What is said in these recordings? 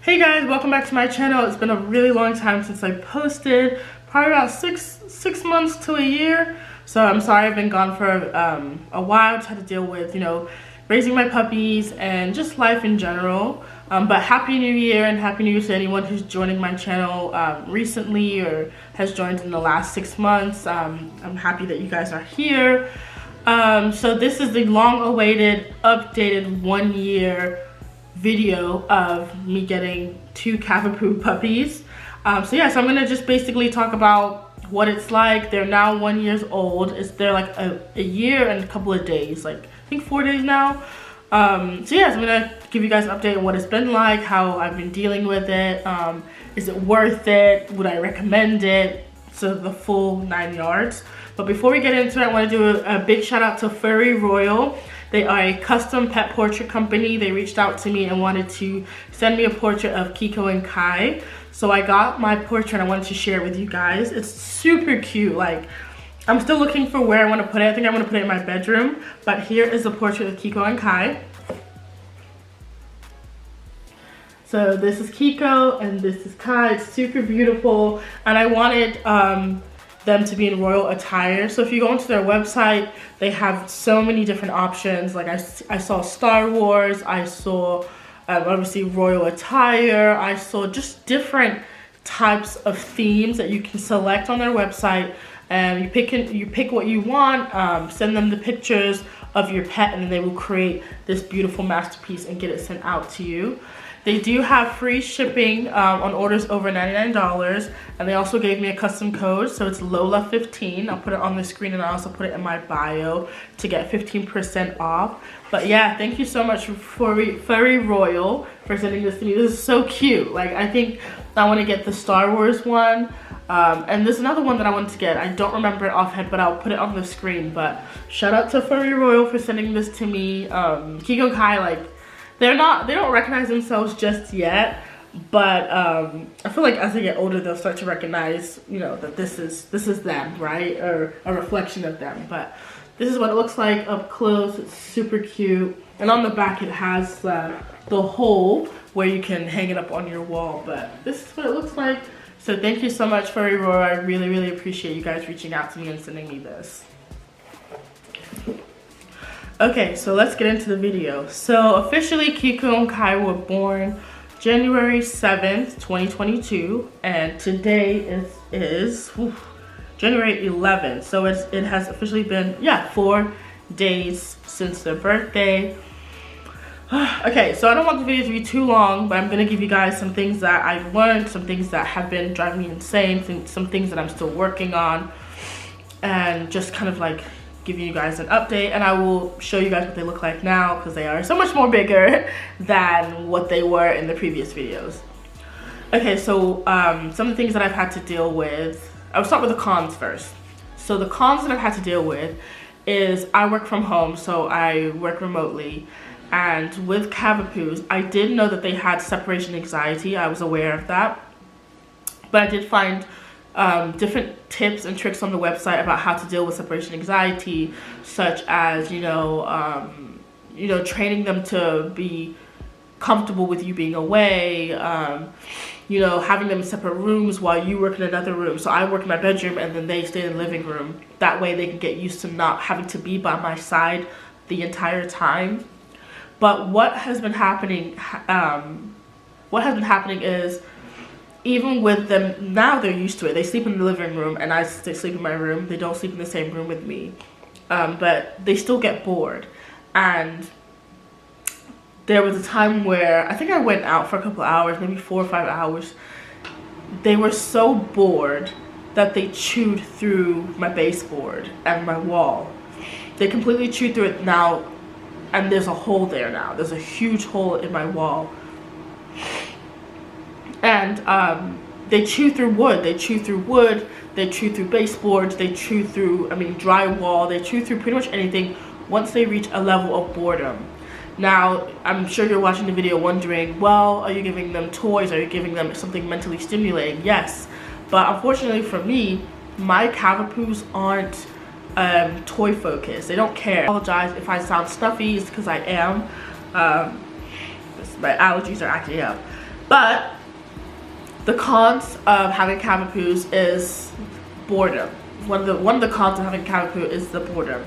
Hey guys, welcome back to my channel. It's been a really long time since I posted, probably about six months to a year. So I'm sorry I've been gone for a while. Just had to deal with, raising my puppies and just life in general. But Happy New Year, and Happy New Year to anyone who's joining my channel recently or has joined in the last 6 months. I'm happy that you guys are here. So this is the long-awaited, updated 1-year video of me getting 2 Cavapoo puppies. So I'm gonna just basically talk about what it's like. They're now 1 year old. They're like a year and a couple of days, like I think 4 days now. So I'm gonna give you guys an update on what it's been like, how I've been dealing with it. Is it worth it? Would I recommend it? So the full 9 yards. But before we get into it, I want to do a big shout out to Furryroyal. They are a custom pet portrait company. They reached out to me and wanted to send me a portrait of Kiko and Kai. So I got my portrait. I wanted to share it with you guys. It's super cute. Like, I'm still looking for where I want to put it. I think I want to put it in my bedroom. But here is the portrait of Kiko and Kai. So this is Kiko and this is Kai. It's super beautiful. And I wanted them to be in royal attire. So if you go onto their website, they have so many different options. Like I saw Star Wars, I saw obviously royal attire, I saw just different types of themes that you can select on their website. And you pick what you want, send them the pictures of your pet, and then they will create this beautiful masterpiece and get it sent out to you. They do have free shipping on orders over $99, and they also gave me a custom code, so it's Lola15. I'll put it on the screen, and I also put it in my bio to get 15% off. But yeah, thank you so much for Furryroyal for sending this to me. This is so cute. Like, I think I want to get the Star Wars one, and there's another one that I want to get. I don't remember it offhand, but I'll put it on the screen. But shout out to Furryroyal for sending this to me. Kiko and Kai, like, they don't recognize themselves just yet, but I feel like as they get older, they'll start to recognize, that this is them, right? Or a reflection of them. But this is what it looks like up close. It's super cute. And on the back, it has the hole where you can hang it up on your wall. But this is what it looks like. So thank you so much, Furryroyal. I really, really appreciate you guys reaching out to me and sending me this. Okay, so let's get into the video. So officially, Kiko and Kai were born January 7th, 2022, and today is January 11th. So it has officially been 4 days since their birthday. Okay, so I don't want the video to be too long, but I'm gonna give you guys some things that I've learned, some things that have been driving me insane, some things that I'm still working on, and just kind of like giving you guys an update. And I will show you guys what they look like now, because they are so much more bigger than what they were in the previous videos. Okay, so some of the things that I've had to deal with, I'll start with the cons first. So the cons that I've had to deal with is I work from home, so I work remotely. And with Cavapoos, I did know that they had separation anxiety. I was aware of that. But I did find different tips and tricks on the website about how to deal with separation anxiety, such as, training them to be comfortable with you being away, having them in separate rooms while you work in another room. So I work in my bedroom and then they stay in the living room. That way they can get used to not having to be by my side the entire time. But what has been happening is, even with them, now they're used to it. They sleep in the living room and I sleep in my room. They don't sleep in the same room with me. But they still get bored. And there was a time where I think I went out for a couple hours, maybe 4 or 5 hours. They were so bored that they chewed through my baseboard and my wall. They completely chewed through it now, and there's a hole there now. There's a huge hole in my wall. And they chew through wood. They chew through wood. They chew through baseboards. They chew through, drywall. They chew through pretty much anything once they reach a level of boredom. Now, I'm sure you're watching the video wondering, well, are you giving them toys? Are you giving them something mentally stimulating? Yes. But unfortunately for me, my Cavapoos aren't toy focused. They don't care. I apologize if I sound stuffy. It's because I am. My allergies are acting up. But the cons of having Cavapoos is boredom. One of the cons of having Cavapoo is the boredom.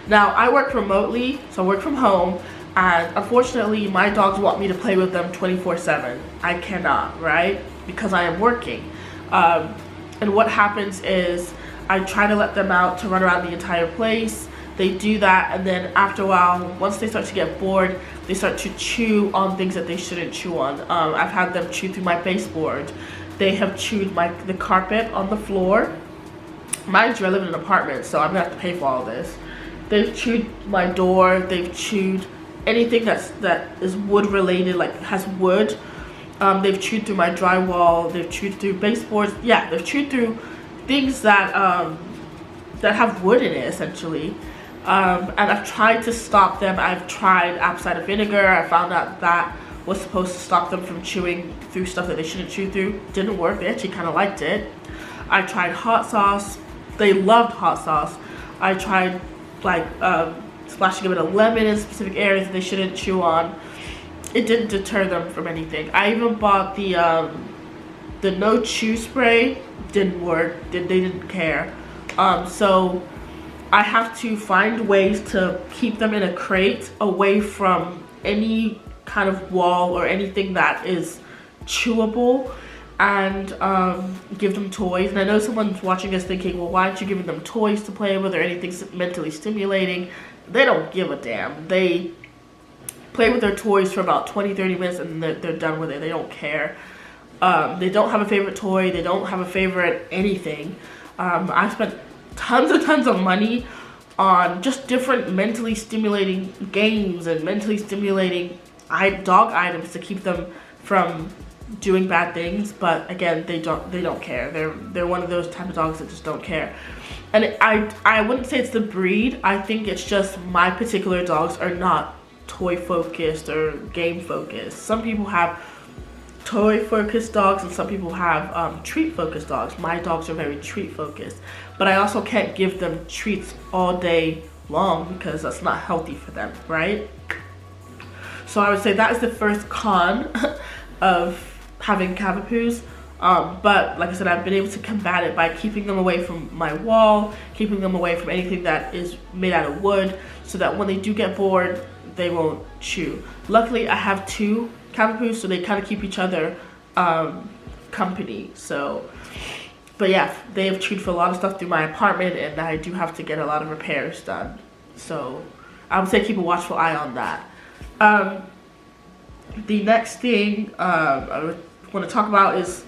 Now, I work remotely, so I work from home, and unfortunately my dogs want me to play with them 24/7. I cannot, right? Because I am working. And what happens is I try to let them out to run around the entire place. They do that, and then after a while, once they start to get bored, they start to chew on things that they shouldn't chew on. I've had them chew through my baseboard. They have chewed the carpet on the floor. Mind you, I live in an apartment, so I'm gonna have to pay for all this. They've chewed my door. They've chewed anything that is wood related, like has wood. They've chewed through my drywall. They've chewed through baseboards. Yeah, they've chewed through things that have wood in it, essentially. And I've tried to stop them. I've tried apple cider vinegar. I found out that was supposed to stop them from chewing through stuff that they shouldn't chew through. Didn't work. They actually kind of liked it. I tried hot sauce. They loved hot sauce. I tried like splashing a bit of lemon in specific areas that they shouldn't chew on. It didn't deter them from anything. I even bought the no chew spray. Didn't work. They didn't care. So I have to find ways to keep them in a crate away from any kind of wall or anything that is chewable, and give them toys. And I know someone's watching this thinking, well, why aren't you giving them toys to play with or anything mentally stimulating? They don't give a damn. They play with their toys for about 20-30 minutes and they're done with it. They don't care. They don't have a favorite toy. They don't have a favorite anything. I spent tons of money on just different mentally stimulating games and mentally stimulating dog items to keep them from doing bad things. But again, they don't care. They're one of those type of dogs that just don't care. And I wouldn't say it's the breed. I think it's just my particular dogs are not toy focused or game focused. Some people have toy focused dogs and some people have treat focused dogs. My dogs are very treat focused, but I also can't give them treats all day long because that's not healthy for them, right? So I would say that is the first con of having Cavapoos. But like I said, I've been able to combat it by keeping them away from my wall, keeping them away from anything that is made out of wood, so that when they do get bored, they won't chew. Luckily, I have 2 Cavapoos, so they kind of keep each other company. So, but yeah, they have chewed for a lot of stuff through my apartment, and I do have to get a lot of repairs done. So I would say keep a watchful eye on that. The next thing I want to talk about is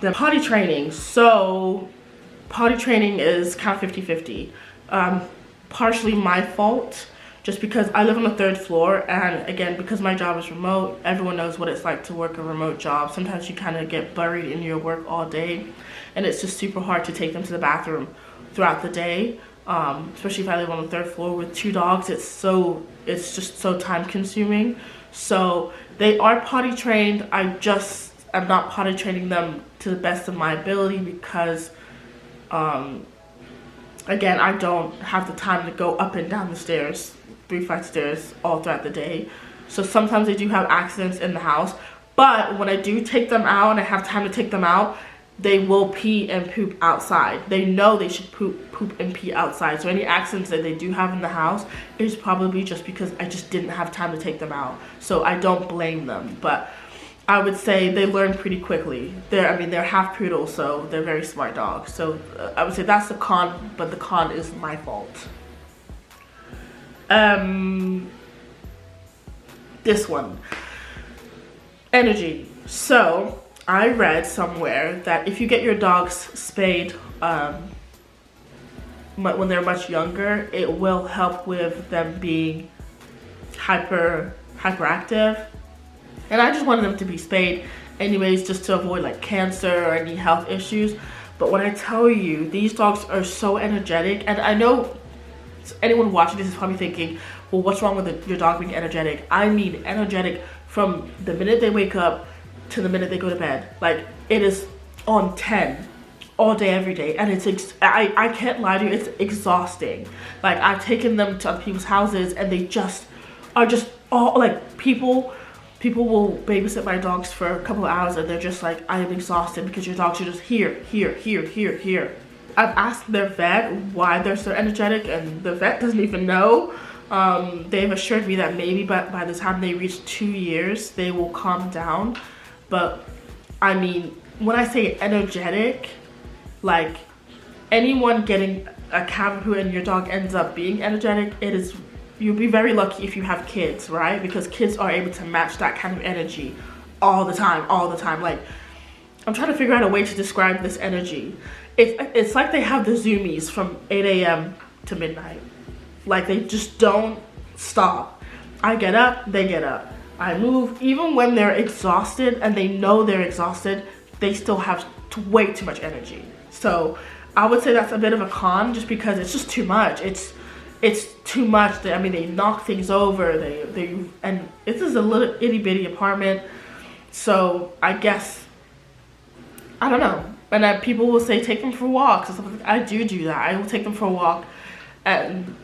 the potty training. So potty training is kind of 50-50. Partially my fault, just because I live on the 3rd floor, and again, because my job is remote, everyone knows what it's like to work a remote job. Sometimes you kind of get buried in your work all day, and it's just super hard to take them to the bathroom throughout the day. Especially if I live on the 3rd floor with 2 dogs, it's just so time consuming. So they are potty trained. I'm not potty training them to the best of my ability because again, I don't have the time to go up and down the stairs, 3 flights of stairs all throughout the day. So sometimes they do have accidents in the house, but when I do take them out and I have time to take them out, they will pee and poop outside. They know they should poop and pee outside. So any accidents that they do have in the house is probably just because I just didn't have time to take them out. So I don't blame them, but I would say they learn pretty quickly. They're half poodle, so they're very smart dogs. So I would say that's the con, but the con is my fault. This one, energy. So I read somewhere that if you get your dogs spayed when they're much younger, it will help with them being hyperactive. And I just wanted them to be spayed anyways, just to avoid like cancer or any health issues. But when I tell you, these dogs are so energetic, and I know anyone watching this is probably thinking, well, what's wrong with your dog being energetic? I mean energetic from the minute they wake up to the minute they go to bed. Like, it is on 10 all day, every day, and I can't lie to you, it's exhausting. Like, I've taken them to other people's houses, and they just are all like, people people will babysit my dogs for a couple of hours and they're just like, I am exhausted because your dogs are just here, here, here, here, here. I've asked their vet why they're so energetic, and the vet doesn't even know. They've assured me that maybe by the time they reach 2 years, they will calm down. But I mean, when I say energetic, like anyone getting a cavapoo and your dog ends up being energetic, you'll be very lucky if you have kids, right? Because kids are able to match that kind of energy all the time. Like, I'm trying to figure out a way to describe this energy. It's like they have the zoomies from 8 a.m. to midnight. Like, they just don't stop. I get up, they get up. I move. Even when they're exhausted and they know they're exhausted, they still have way too much energy. So I would say that's a bit of a con, just because it's just too much. It's too much. I mean, they knock things over. And this is a little itty bitty apartment. So I guess, I don't know. And people will say take them for walks and stuff like that. I do that. I will take them for a walk and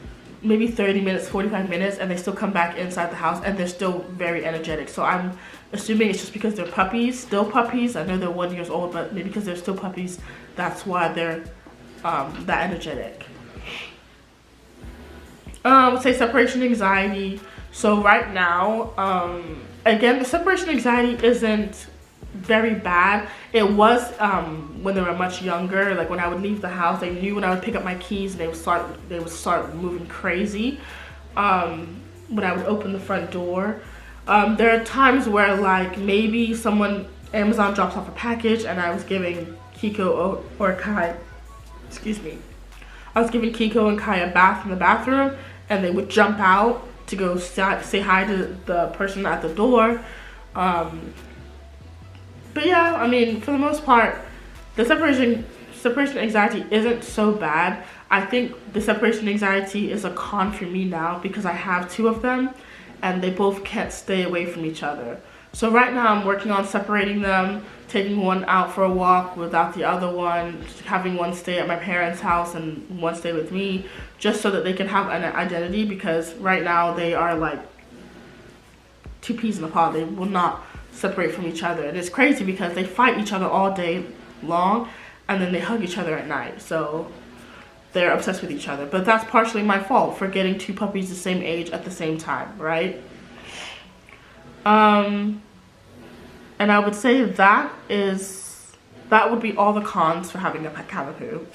maybe 30 minutes, 45 minutes, and they still come back inside the house and they're still very energetic. So I'm assuming it's just because they're puppies, still puppies. I know they're 1 year old, but maybe because they're still puppies, that's why they're that energetic. I would say separation anxiety. So right now, again, the separation anxiety isn't very bad. It was when they were much younger. Like, when I would leave the house, they knew when I would pick up my keys and they would start moving crazy. When I would open the front door, there are times where, like, maybe Amazon drops off a package and I was giving Kiko or Kai, I was giving Kiko and Kai a bath in the bathroom, and they would jump out to go say hi to the person at the door. But yeah, I mean, for the most part, the separation anxiety isn't so bad. I think the separation anxiety is a con for me now because I have 2 of them and they both can't stay away from each other. So right now I'm working on separating them, taking one out for a walk without the other one, having one stay at my parents' house and one stay with me, just so that they can have an identity, because right now they are like 2 peas in a pod. They will not separate from each other. And it's crazy because they fight each other all day long and then they hug each other at night. So they're obsessed with each other. But that's partially my fault for getting 2 puppies the same age at the same time, right? And I would say that would be all the cons for having a pet cavapoo.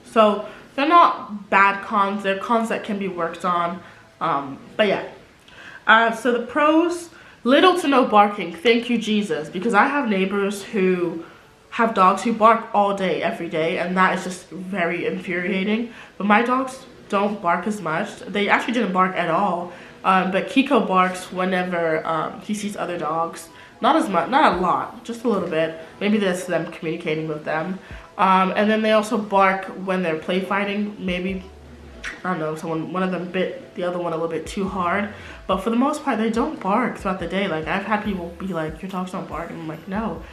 So they're not bad cons. They're cons that can be worked on. But yeah. So the pros: little to no barking. Thank you, Jesus. Because I have neighbors who have dogs who bark all day, every day, and that is just very infuriating. But my dogs don't bark as much. They actually didn't bark at all. But Kiko barks whenever he sees other dogs. Not as much, not a lot, just a little bit. Maybe that's them communicating with them. And then they also bark when they're play fighting. Maybe, I don't know, one of them bit the other one a little bit too hard. But for the most part, they don't bark throughout the day. Like, I've had people be like, your dogs don't bark. And I'm like, no.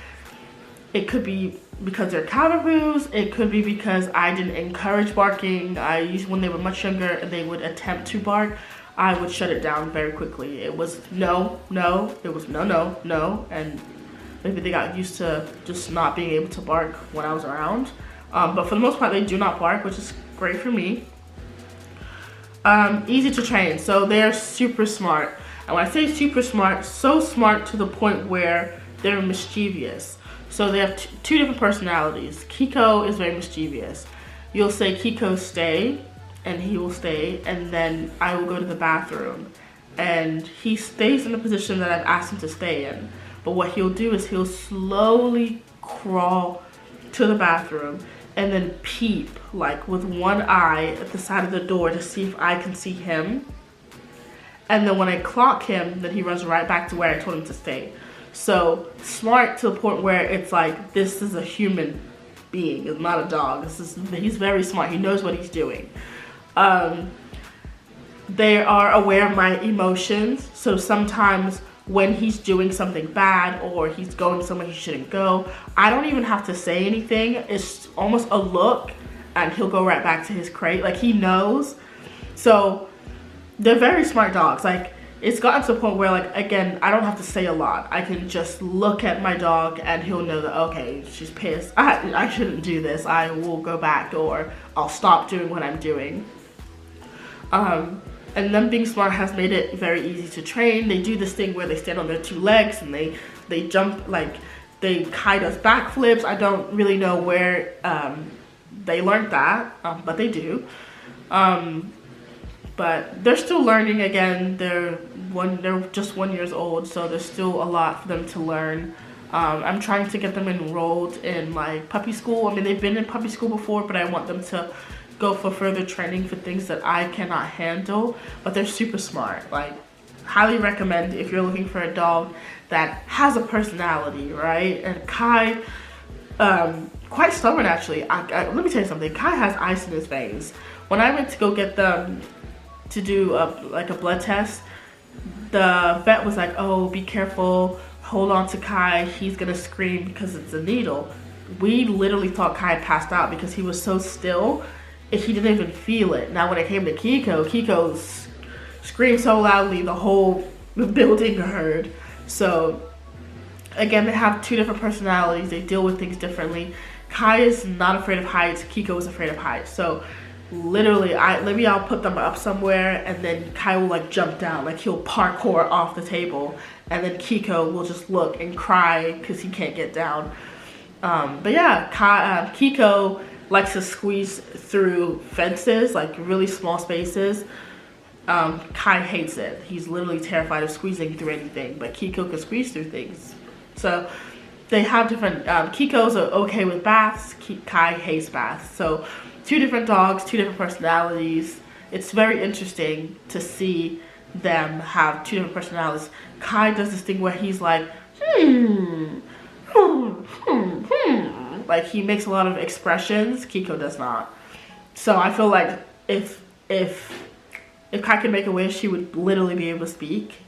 It could be because they're cavapoos. It could be because I didn't encourage barking. When they were much younger and they would attempt to bark, I would shut it down very quickly. It was no. It was no. And maybe they got used to just not being able to bark when I was around. But for the most part, they do not bark, which is great for me. Easy to train. So they're super smart. And when I say super smart, so smart to the point where they're mischievous. So they have 2 different personalities. Kiko is very mischievous. You'll say, Kiko, stay. And he will stay, and then I will go to the bathroom. And he stays in the position that I've asked him to stay in. But what he'll do is he'll slowly crawl to the bathroom and then peep, like with one eye at the side of the door to see if I can see him. And then when I clock him, then he runs right back to where I told him to stay. So smart to the point where it's like, this is a human being, it's not a dog. He's very smart, he knows what he's doing. They are aware of my emotions, so sometimes when he's doing something bad or he's going somewhere he shouldn't go, I don't even have to say anything. It's almost a look and he'll go right back to his crate. Like, he knows. So they're very smart dogs. Like, it's gotten to the point where, like, again, I don't have to say a lot. I can just look at my dog and he'll know that, okay, she's pissed. I shouldn't do this. I will go back, or I'll stop doing what I'm doing. And them being smart has made it very easy to train. They do this thing where they stand on their 2 legs and they jump, like, Kai does backflips. I don't really know where they learned that, but they do. But they're still learning. Again, they're just 1 year old, so there's still a lot for them to learn. I'm trying to get them enrolled in like puppy school. I mean, they've been in puppy school before, but I want them to go for further training for things that I cannot handle. But they're super smart. Like, highly recommend if you're looking for a dog that has a personality, right? And Kai, quite stubborn actually. Let me tell you something. Kai has ice in his veins. When I went to go get them to do like a blood test, the vet was like, oh, be careful, hold on to Kai, he's gonna scream because it's a needle. We literally thought Kai passed out because he was so still, he didn't even feel it. Now when it came to Kiko screamed so loudly the whole building heard. So again, they have 2 different personalities, they deal with things differently. Kai is not afraid of heights, Kiko is afraid of heights. So literally, maybe I'll put them up somewhere and then Kai will like jump down, like he'll parkour off the table, and then Kiko will just look and cry because he can't get down. But yeah, Kiko likes to squeeze through fences, like really small spaces. Kai hates it. He's literally terrified of squeezing through anything, but Kiko can squeeze through things. So they have different, Kiko's okay with baths, Kai hates baths. So 2 different dogs, 2 different personalities. It's very interesting to see them have 2 different personalities. Kai does this thing where he's like, like he makes a lot of expressions. Kiko does not. So I feel like if Kai could make a wish, he would literally be able to speak.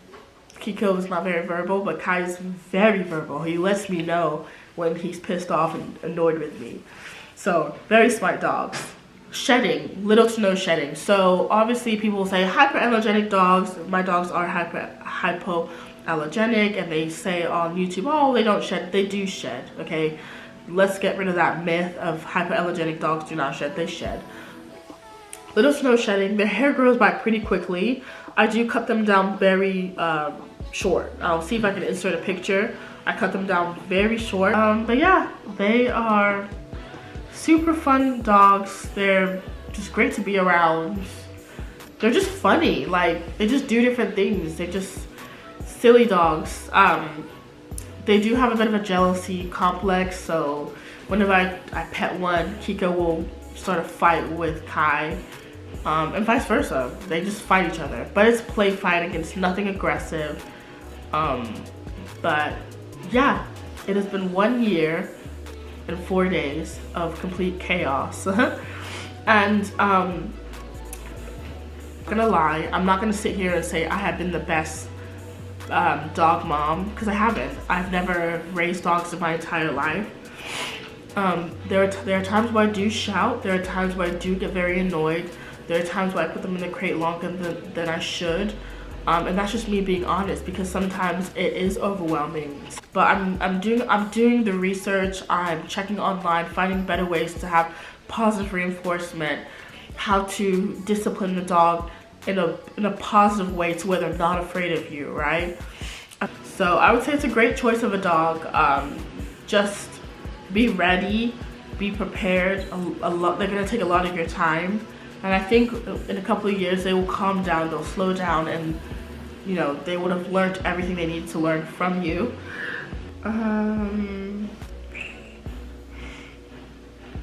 Kiko is not very verbal, but Kai is very verbal. He lets me know when he's pissed off and annoyed with me. So, very smart dogs. Shedding, little to no shedding. So, obviously people say hyperallergenic dogs. My dogs are hypoallergenic, and they say on YouTube, oh, they don't shed. They do shed, okay? Let's get rid of that myth of hyperallergenic dogs do not shed. They shed. Little to no shedding. Their hair grows back pretty quickly. I do cut them down very short. I'll see if I can insert a picture. I cut them down very short. But yeah, they are super fun dogs. They're just great to be around. They're just funny. Like, they just do different things. They're just silly dogs. They do have a bit of a jealousy complex, so whenever I pet one, Kiko will start a fight with Kai, and vice versa. They just fight each other, but it's play fighting. It's nothing aggressive. But yeah, it has been 1 year and 4 days of complete chaos. And I'm gonna lie, I'm not gonna sit here and say I have been the best dog mom, because I haven't. I've never raised dogs in my entire life. There are times where I do shout. There are times where I do get very annoyed. There are times where I put them in the crate longer than I should. And that's just me being honest, because sometimes it is overwhelming. But I'm doing the research. I'm checking online, finding better ways to have positive reinforcement, how to discipline the dog in a positive way to where they're not afraid of you, right? So I would say it's a great choice of a dog. Just be ready, be prepared. They're gonna take a lot of your time, and I think in a couple of years they will calm down, they'll slow down, and you know, they would have learned everything they need to learn from you.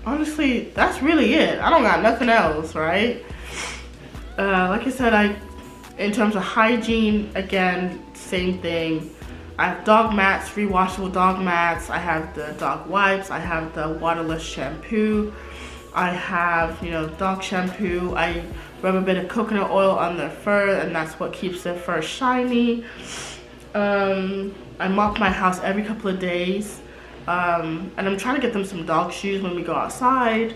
Honestly, that's really it. I don't got nothing else, right? Like I said, in terms of hygiene, again, same thing. I have dog mats, free washable dog mats. I have the dog wipes. I have the waterless shampoo. I have, you know, dog shampoo. I rub a bit of coconut oil on their fur, and that's what keeps their fur shiny. I mop my house every couple of days. And I'm trying to get them some dog shoes when we go outside.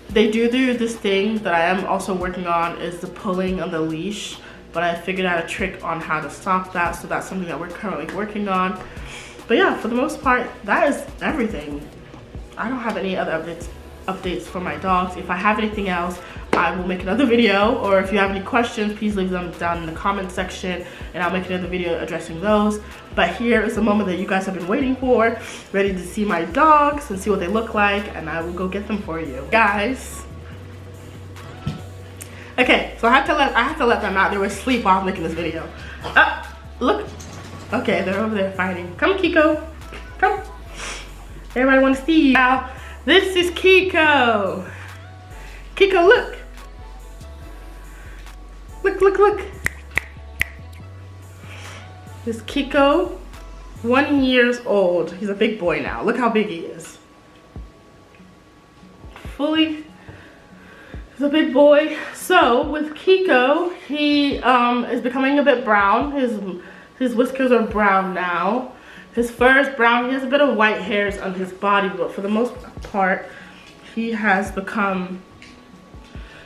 They do this thing that I am also working on, is the pulling on the leash. but I figured out a trick on how to stop that, so that's something that we're currently working on. But yeah, for the most part, that is everything. I don't have any other updates for my dogs. If I have anything else, I will make another video, or if you have any questions, please leave them down in the comment section and I'll make another video addressing those. But here is the moment that you guys have been waiting for, ready to see my dogs and see what they look like, and I will go get them for you guys. Okay, so I have to let them out. They were asleep while I was making this video. Look. Okay, they're over there fighting. Come, Kiko. Come. Everybody wants to see you. Now, this is Kiko. Kiko, look. Look. This is Kiko, 1 year old. He's a big boy now. Look how big he is. He's a big boy. So with Kiko, he is becoming a bit brown. His whiskers are brown now. His fur is brown. He has a bit of white hairs on his body, but for the most part, he has become,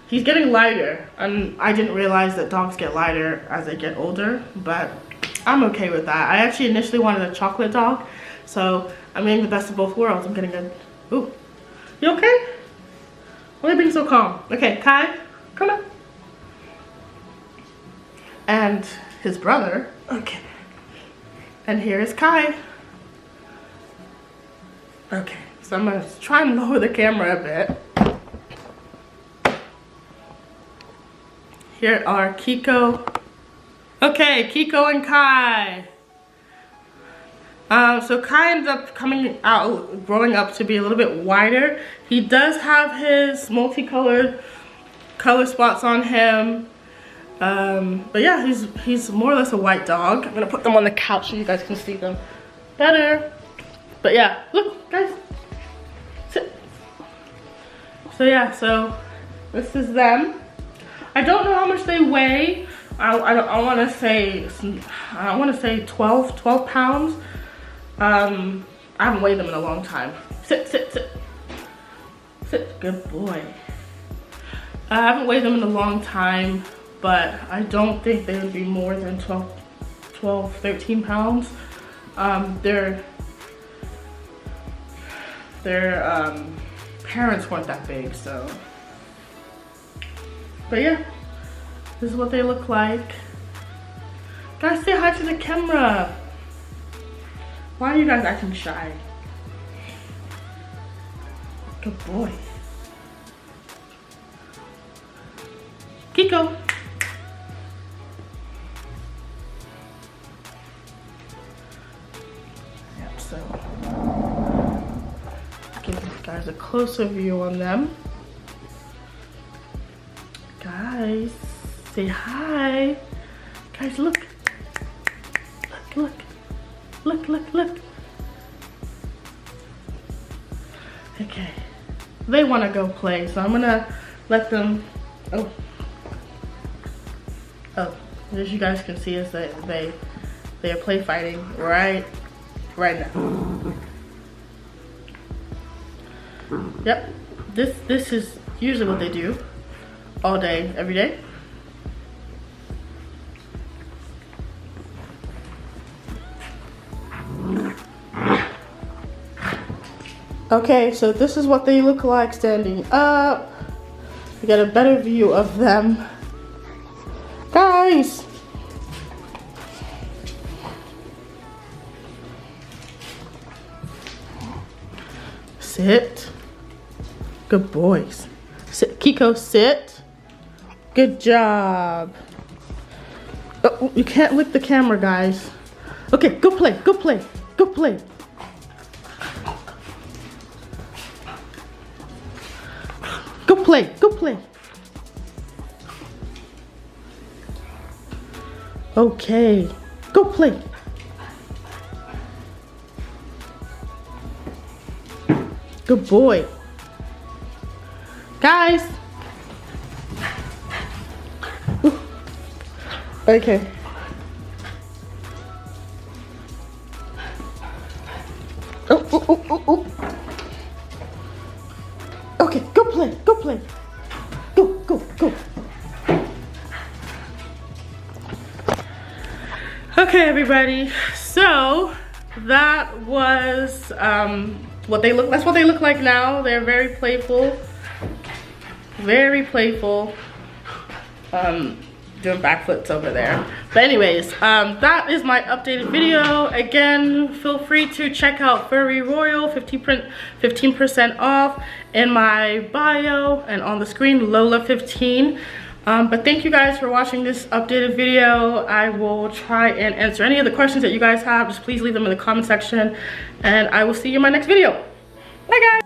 he's getting lighter. And I didn't realize that dogs get lighter as they get older, but I'm okay with that. I actually initially wanted a chocolate dog, so I'm getting the best of both worlds. I'm getting a, ooh, you okay? Why are you being so calm? Okay, Kai, come on. And his brother, okay. And here is Kai. Okay, so I'm gonna try and lower the camera a bit. Here are Kiko. Okay, Kiko and Kai. So Kai ends up growing up to be a little bit wider. He does have his multicolored color spots on him. But yeah, he's more or less a white dog. I'm gonna put them on the couch so you guys can see them better. But yeah, look guys, sit. So yeah, so this is them. I don't know how much they weigh. I want to say 12 pounds. I haven't weighed them in a long time. Sit. Good boy. I haven't weighed them in a long time, but I don't think they would be more than 13 pounds. Their parents weren't that big, so. But yeah, this is what they look like. Guys, say hi to the camera. Why are you guys acting shy? Good boy. Kiko. Yep, so give you guys a closer view on them. Guys, say hi. Guys, look. Look. Okay. They want to go play, so I'm gonna let them. Oh, as you guys can see, is that they are play fighting right now. Yep. This is usually what they do all day, every day. Okay, so this is what they look like standing up. We got a better view of them. Guys! Sit. Good boys. Sit. Kiko, sit. Good job. Oh, you can't lick the camera, guys. Okay, go play. Go play. Okay, go play. Good boy. Guys. Ooh. Okay. Oh. Okay, go play. Go. Okay, everybody, so that was what they look. That's what they look like now. They're very playful, very playful. Doing backflips over there. But anyways, that is my updated video. Again, feel free to check out Furryroyal, 15% off in my bio and on the screen, Lola15. But thank you guys for watching this updated video. I will try and answer any of the questions that you guys have. Just please leave them in the comment section, and I will see you in my next video. Bye guys.